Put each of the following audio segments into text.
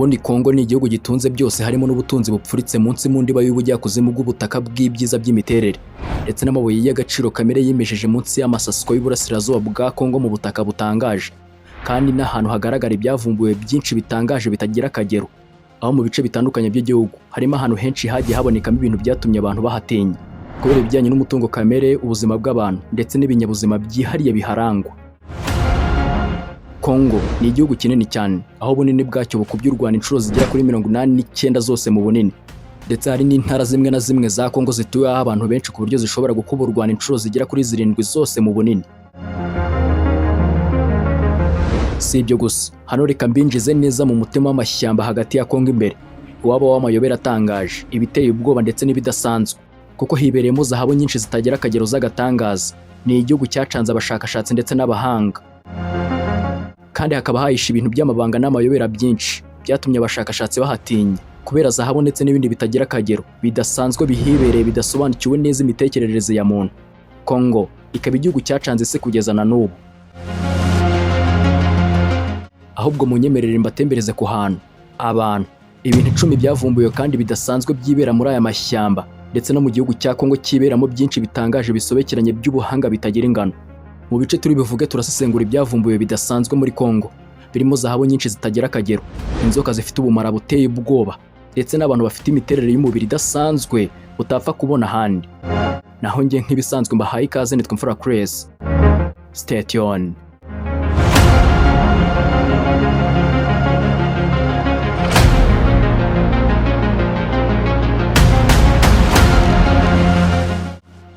Ubundi Kongo ni igihugu gitunze byose harimo n'ubutunzi bupfuritse munsi mu ndiba y'ubujyakuzimu bw'ubutaka bw'ibyiza by'imiterere ndetse n'amabuye y'agaciro kamere yimejeje munsi y'amasasiko y'uburasirazuba bwa Kongo mu butaka butangaje kandi n'ahantu hagaragara ibyavumbuwe byinshi bitangaje bitagira akagero. Aho mu bice bitandukanye by'igihugu harimo ahantu henshi hagiye habonekamo ibintu byatumye abantu bahatinya kubera ibijyanye n'umutungo kamere, ubuzima bw'abantu ndetse n'ibinyabuzima byihariye biharangwa. Kongo ni igihugu kinini cyane aho bunini bwacyo bukubye u Rwanda inshuro zigera kuri 89 zose mu bunini, ndetse hari n'intara zimwe na zimwe za Kongo zituyeho abantu benshi ku buryo zishobora gukuba u Rwanda inshuro zigera kuri 7 zose mu bunini. Si ibyo gusa, hano reka mbinjize neza mu mutima w'amashyamba hagati ya Kongo imbere, iwabo w'amayobera atangaje, ibiteye ubwoba ndetse n'ibidasanzwe, kuko hibereyemo zahabu nyinshi zitagira akagero z'agatangaza. Ni igihugu cyacanze abashakashatsi ndetse n'abahanga, kandi hakaba hahishe ibintu by'amabanga n'amayobera byinshi byatumye abashakashatsi bahatinya kubera zahabu ndetse n'ibindi bitagira akagero bidasanzwe bihibereye bidasobanukiwe neza imitekerereze ya muntu. Kongo ikaba igihugu cyacanze se kugeza na n'ubu. Ahubwo munyemerere mbatembereze ku hantu, abantu, ibintu 10 byavumbuye kandi bidasanzwe byibera muri aya mashyamba ndetse no mu gihugu cya Kongo kiberamo byinshi bitangaje bisobekeranye by'ubuhanga bitagira ingano. Mu bice turi bivuge turasesengura ibyavumbuye bidasanzwe muri Kongo, birimo zahabu nyinshi zitagira akagero, inzoka zifite ubumara buteye ubwoba ndetse n'abantu bafite imiterere y'umubiri idasanzwe utapfa kubona ahandi. Naho njye nk'ibisanzwe mbahaye ikaze, nitwa Mfura Chris. Stay tuned.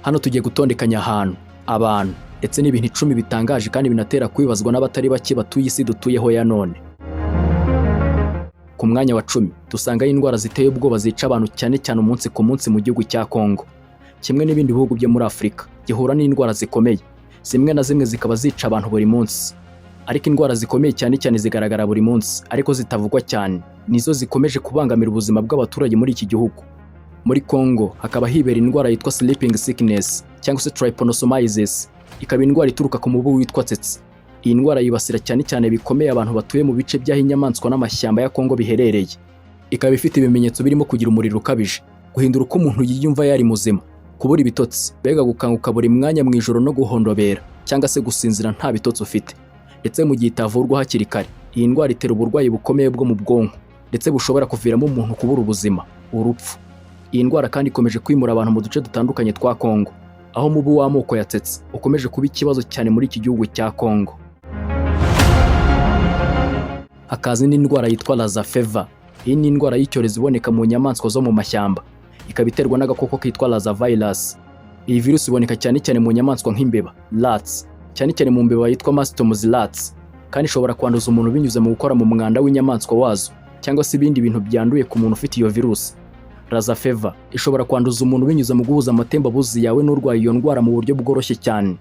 Hano tugiye gutondekanya ahantu, abantu ndetse n'ibintu 10 bitangaje kandi binatera kwibazwa n'abatari bake batuye isi dutuyeho ya none. Ku mwanya wa 10 dusangayo indwara ziteye ubwoba zica abantu cyane cyane umunsi ku munsi mu gihugu cya Kongo. Kimwe n'ibindi bihugu byo muri Afurika gihura n'indwara zikomeye, zimwe na zimwe zikaba zica abantu buri munsi. Ariko indwara zikomeye cyane cyane zigaragara buri munsi ariko zitavugwa cyane, nizo zikomeje kubangamira ubuzima bw'abaturage muri iki gihugu. Muri Kongo hakaba hibera indwara yitwa sleeping sickness cyangwa se trypanosomiasis, ikaba indwara ituruka ku mubu witwa tsetse. Iyi ndwara yibasira cyane cyane bikomeye abantu batuye mu bice by'aho inyamaswa n'amashyamba ya Kongo biherereye. Ikaba ifite ibimenyetso birimo kugira umuriro ukabije, guhindura uko umuntu yiyumva yari muzima, kubura ibitotsi, mbega gukanguka buri mwanya mu ijoro no guhondobera cyangwa se gusinzira nta bitotsi ufite. Ndetse mu gihe itavurwa hakiri kare, iyi ndwara itera uburwayi bukomeye bwo mu bwonko ndetse bushobora kuviramo umuntu kubura ubuzima, urupfu. Iyi ndwara kandi ikomeje kwimura abantu mu duce dutandukanye twa Kongo, aho mubu w'amoko ya tsetse ukomeje kuba ikibazo cyane muri iki gihugu cya Kongo. Hakaza indi ndwara yitwa Lassa fever. Iyi ni indwara y'icyorezo iboneka mu nyamaswa zo mu mashyamba, ikaba iterwa n'agakoko kitwa Lassa virus. Iyi virus iboneka cyane cyane mu nyamaswa nk'imbeba, rats, cyane cyane mu mbeba yitwa Mastomys rats, kandi ishobora kwanduza umuntu binyuze mu gukora mu mwanda w'inyamaswa wazo cyangwa se ibindi bintu byanduye ku muntu ufite iyo virus. Lassa fever ishobora kwanduza umuntu binyuze mu guhuza amatembabuzi yawe n'urwaye iyo ndwara mu buryo bworoshye cyane.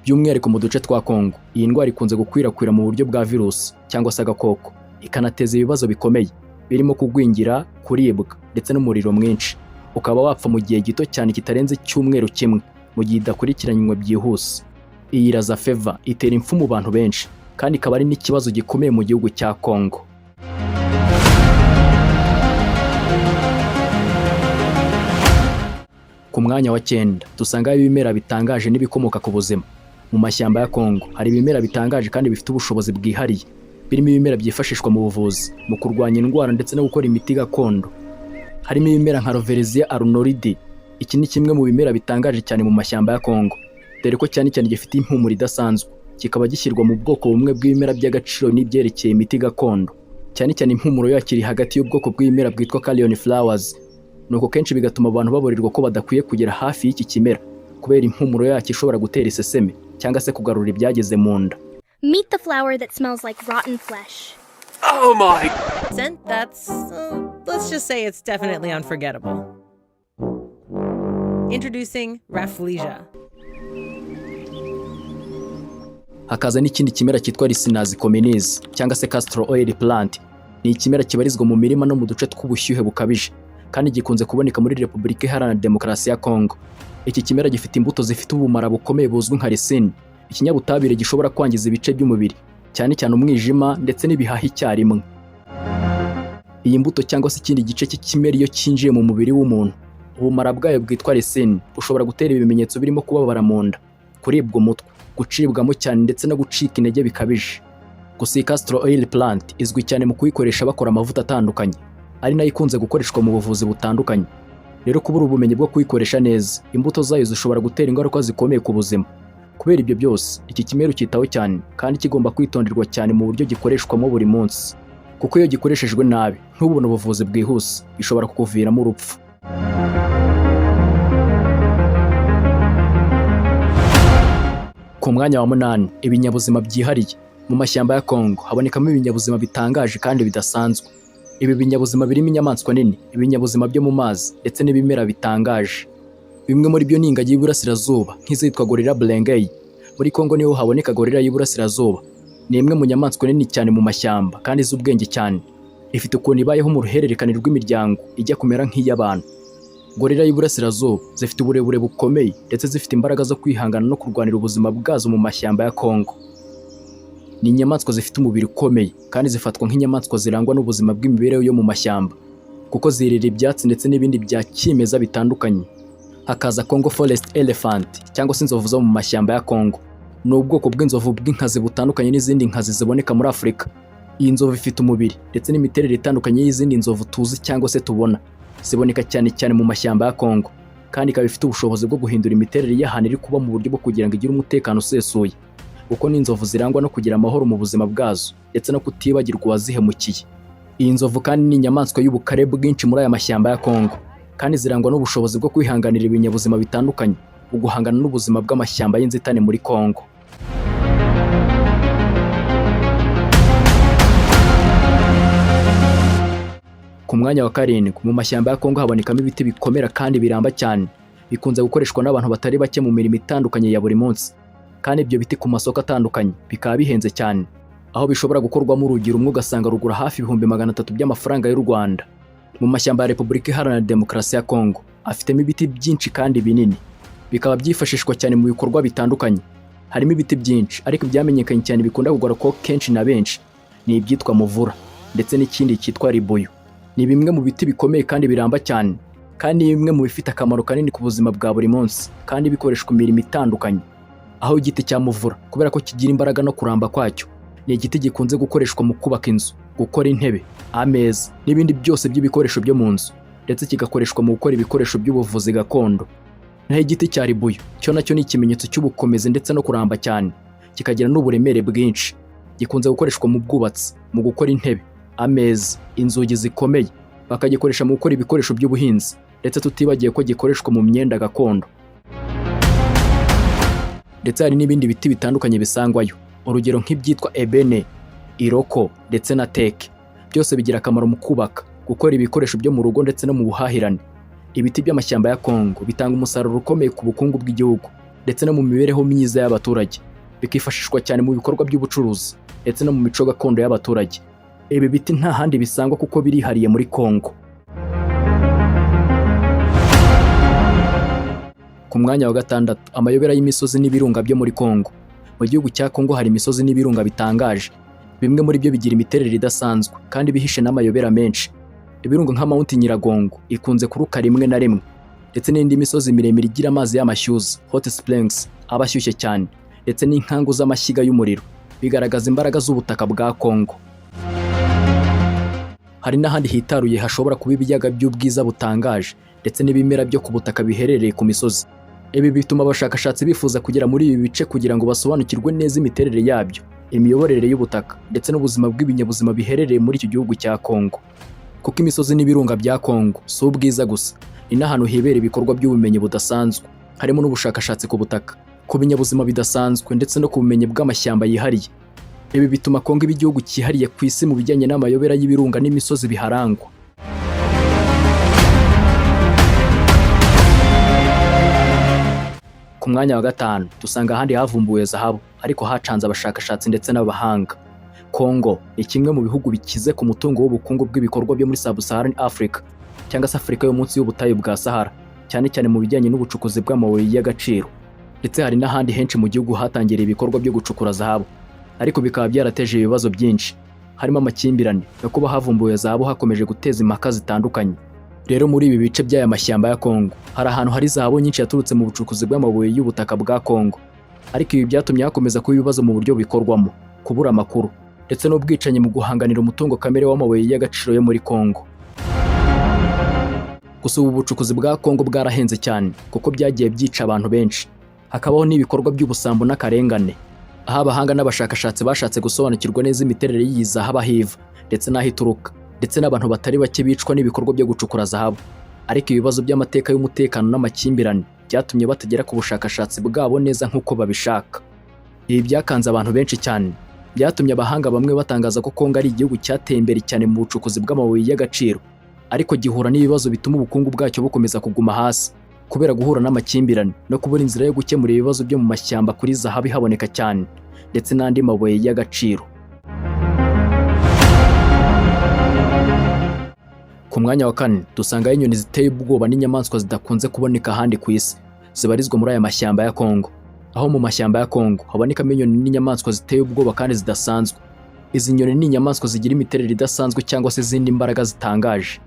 By'umwihariko mu duce twa Kongo, iyi ndwara ikunze gukwirakwira mu buryo bwa virus cyangwa se agakoko, ikanateza ibibazo bikomeye birimo kugwingira, kuribwa ndetse n'umuriro mwinshi. Ukaba wapfa mu gihe gito cyane kitarenze cyumweru kimwe mu gihe idakurikiranywe byihuse. Iyi Lassa fever itera impfu mu bantu benshi kandi ikaba ari n'ikibazo gikomeye mu gihugu cya Kongo. Ku mwanya wa 9 dusangayo ibimera bitangaje n'ibikomoka ku buzima. Mu mashyamba ya Kongo hari ibimera bitangaje kandi bifite ubushobozi bwihariye, birimo ibimera byifashishwa mu buvuzi, mu kurwanya indwara ndetse no gukora imiti gakondo. Harimo ibimera nka Roveresia arnoldii. Iki ni kimwe mu bimera bitangaje cyane mu mashyamba ya Kongo, dore ko cyane cyane gifite impumuro idasanzwe, kikaba gishyirwa mu bwoko bumwe bw'ibimera by'agaciro n'ibyerekeye imiti gakondo. Cyane cyane impumuro yakiri hagati y'ubwoko bw'ibimera bwitwa Carrion flowers. Nuko kenshi bigatuma abantu baburirwa ko badakwiye kugera hafi y'iki kimera kubera impumuro yacyo ishobora gutera iseseme cyangwa se kugarura ibyageze mu nda. Meet the flower that smells like rotten flesh. Oh my! That's, let's just say it's definitely unforgettable. Introducing Rafflesia. Hakaza n'ikindi kimera cyitwa Ricinus communis cyangwa se castor oil plant. Ni ikimera kibarizwa mu mirima no mu duce tw'ubushyuhe bukabije, kandi gikunze kuboneka muri Repubulika Iharanira Demokarasi ya Kongo. Iki kimera gifite imbuto zifite ubumara bukomeye buzwi nka ricin, ikinyabutabire gishobora kwangiza ibice by'umubiri, cyane cyane umwijima ndetse n'ibihaha icyarimwe. Iyi mbuto cyangwa se ikindi gice cy'ikimera iyo cyinjiye mu mubiri w'umuntu, ubumara bwayo bwitwa resine bushobora gutera ibimenyetso birimo kubabara mu nda, kuribwa umutwe, gucibwamo cyane ndetse no gucika intege bikabije. Gusa iyi castor oil plant izwi cyane mu kuyikoresha bakora amavuta atandukanye, ari nayo ikunze gukoreshwa mu buvuzi butandukanye. Rero kubura ubumenyi bwo kuyikoresha neza, imbuto zayo zishobora gutera ingaruka zikomeye ku buzima. Kubera ibyo byose, iki kimera cyitaho cyane kandi kigomba kwitonderwa cyane mu buryo gikoreshwamo buri munsi, kuko iyo gikoreshejwe nabi ntubone ubuvuzi bwihuse bishobora kukuviramo urupfu. Ku mwanya wa 8, ibinyabuzima byihariye. Mu mashyamba ya Kongo habonekamo ibinyabuzima bitangaje kandi bidasanzwe. Ibi binyabuzima birimo inyamaswa nini, ibinyabuzima byo mu mazi ndetse n'ibimera bitangaje. Bimwe muri byo ni ingagi y'Iburasirazuba nk'izitwa Gorilla Blengei. Muri Kongo niho haboneka Gorilla y'Iburasirazuba. Ni imwe mu nyamaswa nini cyane mu mashyamba kandi z'ubwenge cyane. Ifite ukuntu ibayeho mu ruhererekane rw'imiryango ijya kumera nk'iy'abantu. Gorilla y'Iburasirazuba zifite uburebure bukomeye ndetse zifite imbaraga zo kwihangana no kurwanira ubuzima bwazo mu mashyamba ya Kongo. Ni inyamaswa zifite umubiri ukomeye kandi zifatwa nk'inyamaswa zirangwa n'ubuzima bw'imibereho yo mu mashyamba, kuko zirira ibyatsi ndetse n'ibindi bya kimeza bitandukanye. Hakaza Congo Forest Elephant cyangwa se inzovu zo mu mashyamba ya Kongo. Ni ubwoko bw'inzovu bw'inkazi butandukanye n'izindi nkazi ziboneka muri Afurika. Iyi nzovu ifite umubiri ndetse n'imiterere itandukanye y'izindi nzovu tuzi cyangwa se tubona. Ziboneka cyane cyane mu mashyamba ya Kongo, kandi ikaba ifite ubushobozi bwo guhindura imiterere y'ahantu iri kuba mu buryo bwo kugira ngo igire umutekano usesuye, kuko n'inzovu zirangwa no kugira amahoro mu buzima bwazo ndetse no kutibagirwa uwazihemukiye. Iyi nzovu kandi ni inyamaswa y'ubukare bwinshi muri aya mashyamba ya Kongo, kandi zirangwa n'ubushobozi bwo kwihanganira ibinyabuzima bitandukanye mu guhangana n'ubuzima bw'amashyamba y'inzitane muri Kongo. Ku mwanya wa 7, mu mashyamba ya Kongo habonekamo ibiti bikomera kandi biramba cyane, bikunze gukoreshwa n'abantu batari bake mu mirimo itandukanye ya buri munsi. Kandi ibyo biti ku masoko atandukanye bikaba bihenze cyane, aho bishobora gukorwamo urugero umwe ugasanga rugura hafi 300,000 by'amafaranga y'u Rwanda. Mu mashyamba ya Repubulika Iharanira Demokarasi ya Kongo afitemo ibiti byinshi kandi binini, bikaba byifashishwa cyane mu bikorwa bitandukanye. Harimo ibiti byinshi, ariko byamenyekanye cyane bikunda kugura ko kenshi na benshi ni ibyitwa muvura ndetse n'ikindi cyitwa ribuyu. Ni bimwe mu biti bikomeye kandi biramba cyane, kandi ni bimwe mu bifite akamaro kanini ku buzima bwa buri munsi kandi bikoreshwa imirimo itandukanye. Aho igiti cya muvura kubera ko kigira imbaraga no kuramba kwacyo, ni igiti gikunze gukoreshwa mu kubaka inzu, gukora intebe, ameza n'ibindi byose by'ibikoresho byo mu nzu, ndetse kigakoreshwa mu gukora ibikoresho by'ubuvuzi gakondo. Naho igiti cya ribuyu cyo nacyo ni ikimenyetso cy'ubukomezi ndetse no kuramba cyane, kikagira n'uburemere bwinshi. Gikunze gukoreshwa mu bwubatsi, mu gukora intebe, ameza, inzugi zikomeye. Bakagikoresha mu gukora ibikoresho by'ubuhinzi, ndetse tutibagiye ko gikoreshwa mu myenda gakondo. Ndetse hari n'ibindi biti bitandukanye bisangwayo, urugero nk'ibyitwa ebene, iroko ndetse na teke. Byose bigira akamaro mu kubaka, gukora ibikoresho byo mu rugo ndetse no mu buhahirane. Ibiti by'amashyamba ya Kongo bitanga umusaruro ukomeye ku bukungu bw'igihugu ndetse no mu mibereho myiza y'abaturage, bikifashishwa cyane mu bikorwa by'ubucuruzi ndetse no mu mico gakondo y'abaturage. Ibi biti nta handi bisangwa kuko birihariye muri Kongo. Ku mwanya wa 6, amayobera y'imisozi n'ibirunga byo muri Kongo. Mu gihugu cya Kongo hari imisozi n'ibirunga bitangaje. Bimwe muri byo bigira imiterere idasanzwe kandi bihishe n'amayobera menshi. Ibirunga nka Mount Nyiragongo ikunze kuruka rimwe na rimwe, ndetse n'indi misozi miremire igira amazi y'amashyuza, hot springs, abashyushye cyane, ndetse n'inkangu z'amashyiga y'umuriro, bigaragaza imbaraga z'ubutaka bwa Kongo. Hari n'ahandi hitaruye hashobora kuba ibiyaga by'ubwiza butangaje ndetse n'ibimera byo ku butaka biherereye ku misozi. Ibi bituma abashakashatsi bifuza kugera muri ibi bice kugira ngo basobanukirwe neza imiterere yabyo, imiyoborere y'ubutaka ndetse n'ubuzima bw'ibinyabuzima biherereye muri iki gihugu cya Kongo. Kuko imisozi n'ibirunga bya Kongo si ubwiza gusa, ni n'ahantu hibera ibikorwa by'ubumenyi budasanzwe, harimo n'ubushakashatsi ku butaka, ku binyabuzima bidasanzwe ndetse no ku bumenyi bw'amashyamba yihariye. Ibi bituma Kongo iba igihugu cyihariye ku isi mu bijyanye n'amayobera y'ibirunga n'imisozi biharangwa. Ku mwanya wa 5 dusanga ahandi havumbuwe zahabu, ariko hacanze abashakashatsi ndetse n'abahanga. Kongo ni kimwe mu bihugu bikize ku mutungo w'ubukungu bw'ibikorwa byo muri Sub-Saharan Africa, cyangwa se Afurika yo munsi y'ubutayu bwa Sahara, cyane cyane mu bijyanye n'ubucukuzi bw'amabuye y'agaciro. Ndetse hari n'ahandi henshi mu gihugu hatangiriye ibikorwa byo gucukura zahabu, ariko bikaba byarateje ibibazo byinshi. harimo amakimbirane no kuba havumbuwe zahabu hakomeje guteza impaka zitandukanye. Rero muri ibi bice by'aya mashyamba ya Kongo hari ahantu hari zahabu nyinshi yaturutse mu bucukuzi bw'amabuye y'ubutaka bwa Kongo, ariko ibi byatumye hakomeza kuba ibibazo mu buryo bikorwamo, kubura amakuru ndetse n'ubwicanyi mu guhanganira umutungo kamere w'amabuye y'agaciro yo muri Kongo. Gusa ubu bucukuzi bwa Kongo bwarahenze cyane kuko byagiye byica abantu benshi, hakabaho n'ibikorwa by'ubusambo n'akarengane, aho abahanga n'abashakashatsi bashatse gusobanukirwa neza imiterere y'iyi zahabu aho iva ndetse n'aho ituruka, ndetse n'abantu batari bake bicwa n'ibikorwa byo gucukura zahabu. Ariko ibibazo by'amateka y'umutekano n'amakimbirane byatumye batagera ku bushakashatsi bwabo neza nk'uko babishaka. Ibi byakanze abantu benshi cyane, byatumye abahanga bamwe batangaza ko Kongo ari igihugu cyateye imbere cyane mu bucukuzi bw'amabuye y'agaciro, ariko gihura n'ibibazo bituma ubukungu bwacyo bukomeza kuguma hasi kubera guhura n'amakimbirane no kubura inzira yo gukemura ibibazo byo mu mashyamba kuri zahabu ihaboneka cyane ndetse n'andi mabuye y'agaciro. Ku mwanya wa kane dusangayo inyoni ziteye ubwoba n'inyamaswa zidakunze kuboneka ahandi ku isi zibarizwa muri aya mashyamba ya Kongo. Aho mu mashyamba ya Kongo habonekamo inyoni n'inyamaswa ziteye ubwoba kandi zidasanzwe. Izi nyoni ni inyamaswa zigira imiterere idasanzwe cyangwa se izindi mbaraga zitangaje,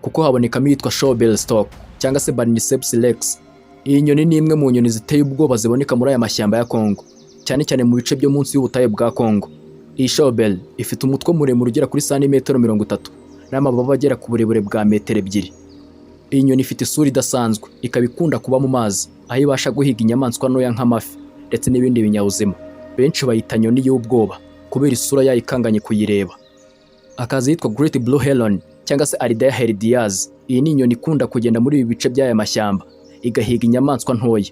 kuko habonekamo iyitwa Shovel Stork cyangwa se Barniceps rex. Iyi nyoni ni imwe mu nyoni ziteye ubwoba ziboneka muri aya mashyamba ya Kongo, cyane cyane mu bice byo munsi y'ubutayu bwa Kongo. Iyi Shovel ifite umutwe muremure ugera kuri santimetero 30 n'amababa agera ku burebure bwa metero 2. Iyi nyoni ifite isura idasanzwe, ikaba ikunda kuba mu mazi aho ibasha guhiga inyamaswa ntoya nk'amafi ndetse n'ibindi binyabuzima. Benshi bayita nyoni y'ubwoba kubera isura yayo ikanganye kuyireba. Akazi yitwa Great Blue Heron cyangwa se Ardea herodias. Iyi ni inyoni ikunda kugenda muri ibi bice by'aya mashyamba igahiga inyamaswa ntoya,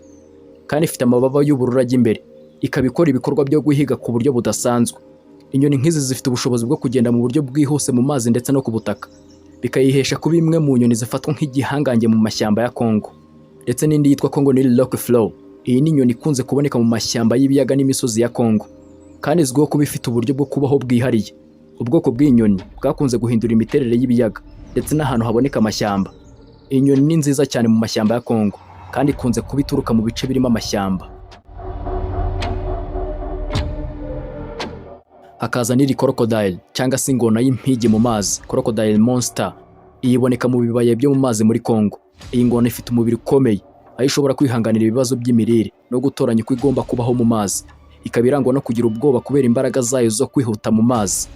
kandi ifite amababa y'ubururu ajya imbere, ikaba ikora ibikorwa byo guhiga ku buryo budasanzwe. Inyoni nk'izi zifite ubushobozi bwo kugenda mu buryo bwihuse mu mazi ndetse no ku butaka, bikayihesha kuba imwe mu nyoni zifatwa nk'igihangange mu mashyamba ya Kongo. Ndetse n'indi yitwa Congo Nile Rock Flow. Iyi ni inyoni ikunze kuboneka mu mashyamba y'ibiyaga n'imisozi ya Kongo, kandi izwiho kuba ifite uburyo bwo kubaho bwihariye. Ubwoko bw'inyoni bwakunze guhindura imiterere y'ibiyaga ndetse n'ahantu haboneka amashyamba. Iyi nyoni ni nziza cyane mu mashyamba ya Kongo kandi ikunze kuba ituruka mu bice birimo amashyamba. Hakaza n'iri crocodile cyangwa se ingona y'impigi mu mazi, crocodile monster. Iyi iboneka mu bibaya byo mu mazi muri Kongo. Iyi ngona ifite umubiri ukomeye, aho ishobora kwihanganira ibibazo by'imirire no gutoranya uko igomba kubaho mu mazi. Ikaba irangwa no kugira ubwoba kubera imbaraga zayo zo kwihuta mu mazi.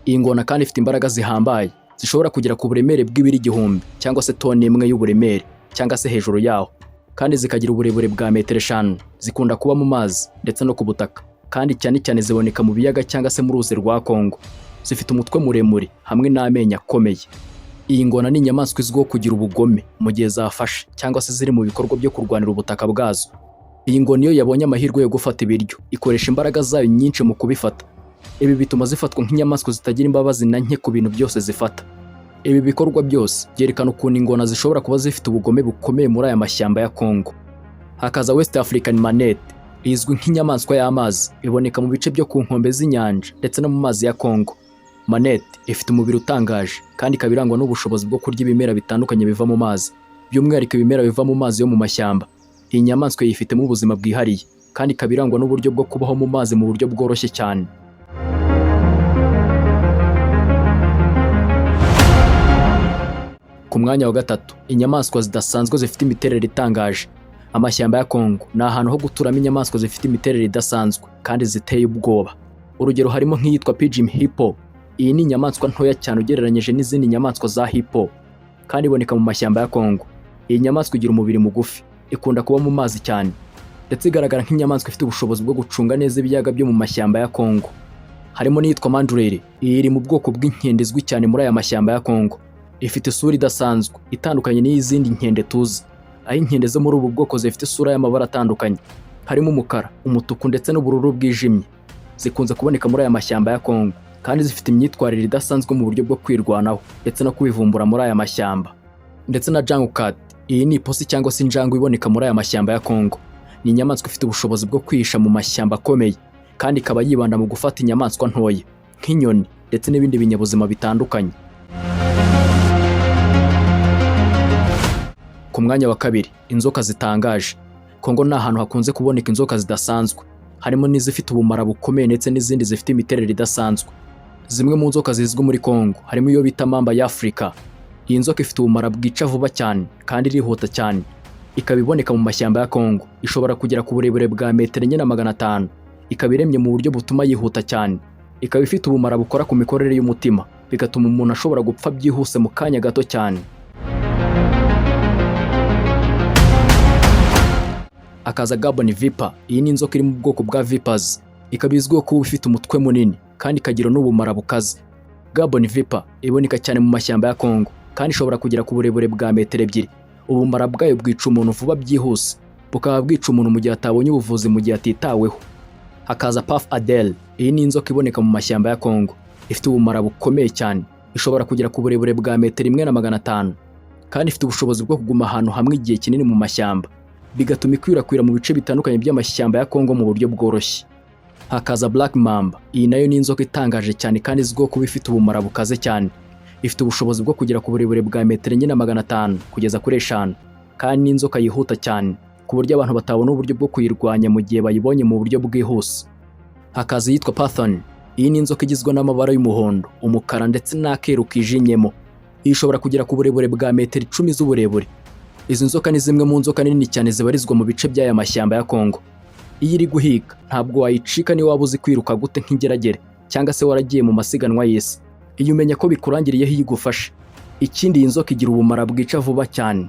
Iyi ngona kandi ifite imbaraga zihambaye, zishobora kugera ku buremere bw'ibiri 1000 cyangwa se toni 1 y'uburemere cyangwa se hejuru yaho, kandi zikagira uburebure bwa metero 5. Zikunda kuba mu mazi ndetse no ku butaka, kandi cyane cyane ziboneka mu biyaga cyangwa se mu ruzi rwa Kongo. Zifite umutwe muremure hamwe n'amenyo akomeye. Iyi ngona ni inyamaswa izwiho kugira ubugome mu gihe zafashe cyangwa se ziri mu bikorwa byo kurwanira ubutaka bwazo. Iyi ngona iyo yabonye amahirwe yo gufata ibiryo ikoresha imbaraga zayo nyinshi mu kubifata. Ibi bituma zifatwa nk'inyamaswa zitagira imbabazi na nke ku bintu byose zifata. Ibi bikorwa byose byerekana ukuntu ingona zishobora kuba zifite ubugome bukomeye muri aya mashyamba ya Kongo. Hakaza West African Manet. Izwi nk'inyamaswa y'amazi, iboneka mu bice byo ku nkombe z'inyanja ndetse no mu mazi ya Kongo. Manet ifite umubiri utangaje kandi ikaba irangwa n'ubushobozi bwo kurya ibimera bitandukanye biva mu mazi, by'umwihariko ibimera biva mu mazi yo mu mashyamba. Iyi nyamaswa yifitemo ubuzima bwihariye kandi ikaba irangwa n'uburyo bwo kubaho mu mazi mu buryo bworoshye cyane. Ku mwanya wa gatatu, inyamaswa zidasanzwe zifite imiterere itangaje. Amashyamba ya Kongo ni ahantu ho guturamo inyamaswa zifite imiterere idasanzwe kandi ziteye ubwoba. Urugero harimo nk'iyitwa Pigeon Hippo. Iyi ni inyamaswa ntoya cyane ugereranyije n'izindi nyamaswa za hippo, kandi iboneka mu mashyamba ya Kongo. Iyi nyamaswa igira umubiri mugufi, ikunda kuba mu mazi cyane, ndetse igaragara nk'inyamaswa ifite ubushobozi bwo gucunga neza ibiyaga byo mu mashyamba ya Kongo. Harimo n'iyitwa Mandrel. Iyi iri mu bwoko bw'inkende izwi cyane muri aya mashyamba ya Kongo. Ifite isura idasanzwe itandukanye n'izindi nkende tuzi, aho inkende zo muri ubu bwoko zifite isura y'amabara atandukanye, harimo umukara, umutuku ndetse n'ubururu bwijimye. Zikunze kuboneka muri aya mashyamba ya Kongo kandi zifite imyitwarire idasanzwe mu buryo bwo kwirwanaho ndetse no kwivumbura muri aya mashyamba. Ndetse na Jungle Cat. Iyi ni ipusi cyangwa se injangwe iboneka muri aya mashyamba ya Kongo. Ni inyamaswa ifite ubushobozi bwo kwihisha mu mashyamba akomeye, kandi ikaba yibanda mu gufata inyamaswa ntoya nk'inyoni ndetse n'ibindi binyabuzima bitandukanye. Ku mwanya wa kabiri, inzoka zitangaje. Kongo ni ahantu hakunze kuboneka inzoka zidasanzwe, harimo n'izifite ubumara bukomeye ndetse n'izindi zifite imiterere idasanzwe. Zimwe mu nzoka zizwi muri Kongo harimo iyo bita mamba ya Afrika. Iyi nzoka ifite ubumara bwica vuba cyane kandi irihuta cyane. Ikaba iboneka mu mashyamba ya Kongo. Ishobora kugera ku burebure bwa metero 4,500. Ikaba iremye mu buryo butuma yihuta cyane. Ikaba ifite ubumara bukora ku mikorere y'umutima, bigatuma umuntu ashobora gupfa byihuse mu kanya gato cyane. Akaza Gabon Viper. Iyi ni inzoka iri mu bwoko bwa Vipers. Ikaba izwiho kuba ifite umutwe munini kandi ikagira n'ubumara bukaze. Gabon Viper iboneka cyane mu mashyamba ya Kongo kandi ishobora kugera ku burebure bwa metero 2. Ubumara bwayo bwica umuntu vuba byihuse, bukaba bwica umuntu mu gihe atabonye ubuvuzi mu gihe atitaweho. Hakaza Puff Adele. Iyi ni inzoka iboneka mu mashyamba ya Kongo. Ifite ubumara bukomeye cyane. Ishobora kugera ku burebure bwa metero 1,500 kandi ifite ubushobozi bwo kuguma ahantu hamwe igihe kinini mu mashyamba, bigatuma ikwirakwira mu bice bitandukanye by'amashyamba ya Kongo mu buryo bworoshye. Hakaza Black Mamba. Iyi nayo ni inzoka itangaje cyane kandi izwiho kuba ifite ubumara bukaze cyane. Ifite ubushobozi bwo kugera ku burebure bwa metero 4,500 kugeza kuri 5 kandi ni inzoka yihuta cyane ku buryo abantu batabona uburyo bwo kuyirwanya mu gihe bayibonye mu buryo bwihuse. Hakaza yitwa Python. Iyi ni inzoka igizwe n'amabara y'umuhondo, umukara ndetse n'akeru kijimyemo. Iyi ishobora kugera ku burebure bwa metero 10 z'uburebure. Izi nzoka ni zimwe mu nzoka nini cyane zibarizwa mu bice by'aya mashyamba ya Kongo. Iyo iri guhiga ntabwo wayicika ni waba uzi kwiruka gute nk'ingeragere cyangwa se waragiye mu masiganwa y'isi. Iyo umenya ko bikurangiriyeho iyo igufashe. Ikindi, iyi nzoka igira ubumara bwica vuba cyane.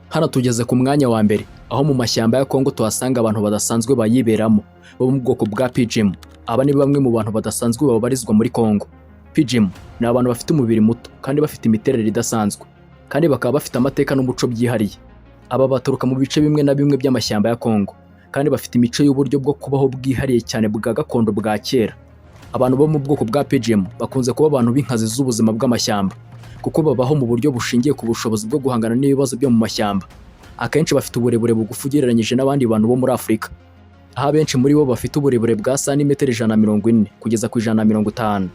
Hano tugeze ku mwanya wa mbere, aho mu mashyamba ya Kongo tuhasanga abantu badasanzwe bayiberamo bo mu bwoko bwa Pidgin. Aba ni bamwe mu bantu badasanzwe babarizwa muri Kongo. Pidgin ni abantu bafite umubiri muto kandi bafite imiterere idasanzwe, kandi bakaba bafite amateka n'umuco byihariye. Aba baturuka mu bice bimwe na bimwe by'amashyamba ya Kongo kandi bafite imico y'uburyo bwo kubaho bwihariye cyane bwa gakondo bwa kera. Abantu bo mu bwoko bwa Pidgin bakunze kuba abantu b'inkazi z'ubuzima bw'amashyamba kuko babaho mu buryo bushingiye ku bushobozi bwo guhangana n'ibibazo byo mu mashyamba. Akenshi bafite uburebure bugufi ugereranyije n'abandi bantu bo muri Afurika, aho abenshi muri bo bafite uburebure bwa santimetero 140 kugeza ku 150.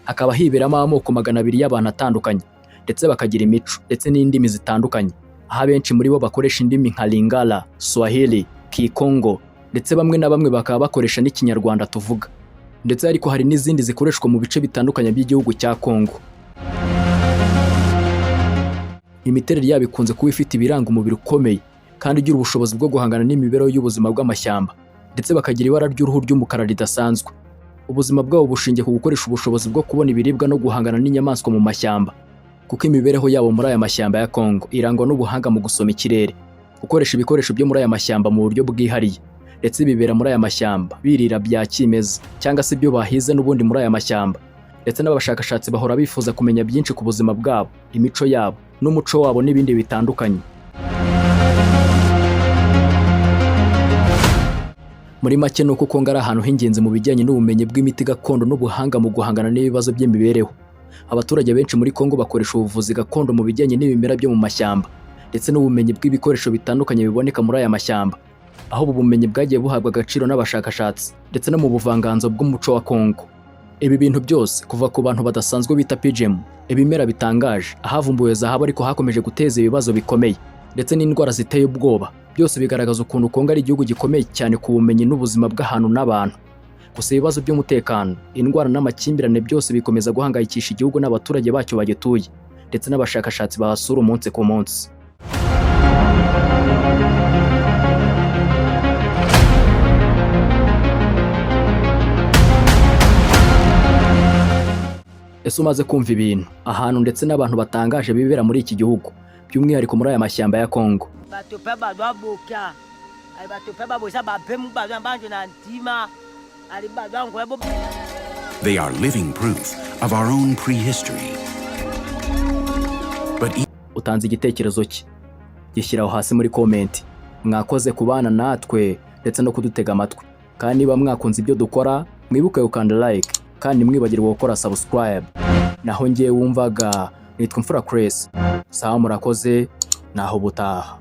Hakaba hiberamo amoko 200 y'abantu atandukanye ndetse bakagira imico ndetse n'indimi zitandukanye, aho abenshi muri bo bakoresha indimi nka Lingala, Swahili, Kikongo ndetse bamwe na bamwe bakaba bakoresha n'ikinyarwanda tuvuga, ndetse ariko hari n'izindi zikoreshwa mu bice bitandukanye by'igihugu cya Kongo. Imiterere yabo ikunze kuba ifite ibiranga umubiri ukomeye kandi ugira ubushobozi bwo guhangana n'imibereho y'ubuzima bw'amashyamba, ndetse bakagira ibara ry'uruhu ry'umukara ridasanzwe. Ubuzima bwabo bushingiye ku gukoresha ubushobozi bwo kubona ibiribwa no guhangana n'inyamaswa mu mashyamba, kuko imibereho yabo muri aya mashyamba ya Kongo irangwa n'ubuhanga mu gusoma ikirere, gukoresha ibikoresho byo muri aya mashyamba mu buryo bwihariye, ndetse bibera muri aya mashyamba birira bya kimeza cyangwa se ibyo bahize n'ubundi muri aya mashyamba. Ndetse n'abashakashatsi bahora bifuza kumenya byinshi ku buzima bwabo, imico yabo n'umuco wabo n'ibindi bitandukanye. Muri make ni uko Kongo ari ahantu h'ingenzi mu bijyanye n'ubumenyi bw'imiti gakondo n'ubuhanga mu guhangana n'ibibazo by'imibereho. Abaturage benshi muri Kongo bakoresha ubuvuzi gakondo mu bijyanye n'ibimera byo mu mashyamba ndetse n'ubumenyi bw'ibikoresho bitandukanye biboneka muri aya mashyamba, aho ubu bumenyi bwagiye buhabwa agaciro n'abashakashatsi ndetse no mu buvanganzo bw'umuco wa Kongo. Ibi bintu byose kuva ku bantu badasanzwe bita Pidgin, ibimera bitangaje, ahavumbuwe zahabu ariko hakomeje guteza ibibazo bikomeye ndetse n'indwara ziteye ubwoba, byose bigaragaza ukuntu Kongo ari igihugu gikomeye cyane ku bumenyi n'ubuzima bw'ahantu n'abantu. Gusa ibibazo by'umutekano, indwara n'amakimbirane byose bikomeza guhangayikisha igihugu n'abaturage bacyo bagituye ndetse n'abashakashatsi bahasura umunsi ku munsi. Ese umaze kumva ibintu, ahantu ndetse n'abantu batangaje bibera muri iki gihugu, by'umwihariko muri aya mashyamba ya Kongo? They are living proof of our own prehistory. Utanze igitekerezo cye, gishyiraho hasi muri comment. Mwakoze kubana natwe ndetse no kudutega amatwi, kandi niba mwakunze ibyo dukora mwibuke gukanda like kandi mwibagirwa gukora subscribe. Naho ngiye wumvaga nitwa Mfura Chris. Sawa, murakoze, naho butaha.